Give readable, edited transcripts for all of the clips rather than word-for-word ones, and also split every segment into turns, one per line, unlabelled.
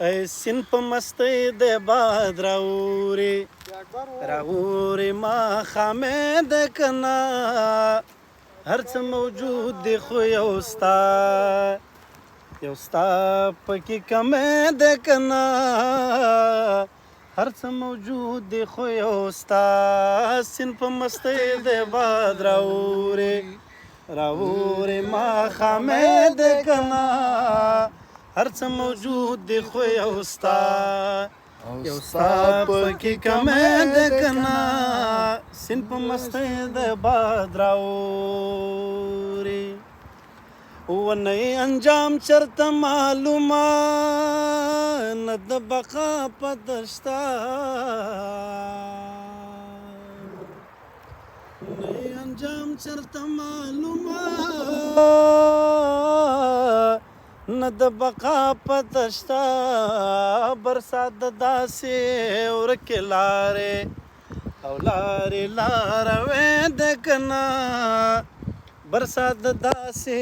ای سین په مستۍ د باد راوري ما خامې د کنا هر څه موجود دی خو یو ستا پکې کمې د کنا هر څه موجود دی خو یو ستا سین په مستۍ د باد راوري ما خامې د کنا هر څه موجود دی خو یو ستا پکې کمې د کنا سین په مستۍ د باد راوري ونې انجام چرته معلومه نه د بقا پته شته ونې انجام چرته معلومه نه د بقا پته شته برسات د داسې ورکې لارې او لاروې د کنه برسات د داسې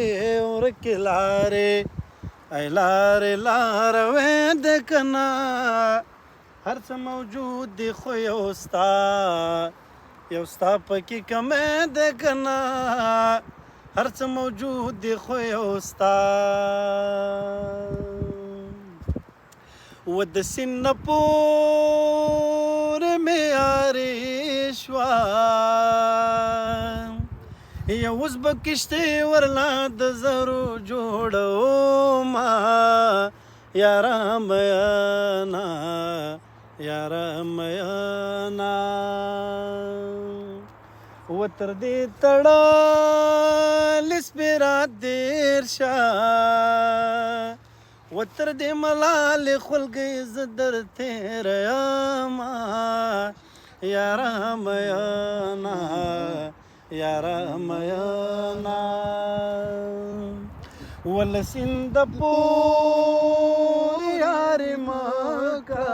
ورکې لارې ای لاروې د کنه هر څه موجود دی خو یو ستا پکې کمې د کنه هر څه موجود دی خو یو ستا و د سین نه پورې مې یاري شوه یو اوس به کښتۍ ورلا د زرو جوړومه یاره مینا و تر دې تړلې سپېره دېر شه و تر دې ملالې خولګۍ زه در تېره یمه یاره مینا ول سیند پورې یارې مکه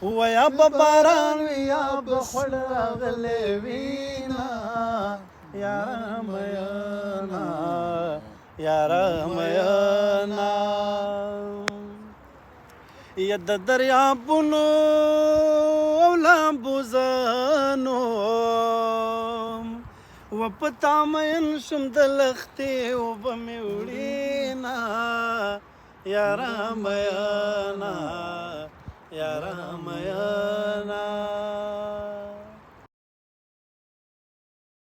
ویا به باران وي یا به خوړ راغلی وینا یاره مینا یا د دریابونو او لامبوزانو و پتا مین شم د لختې اوبه مې وړینا یاره مینا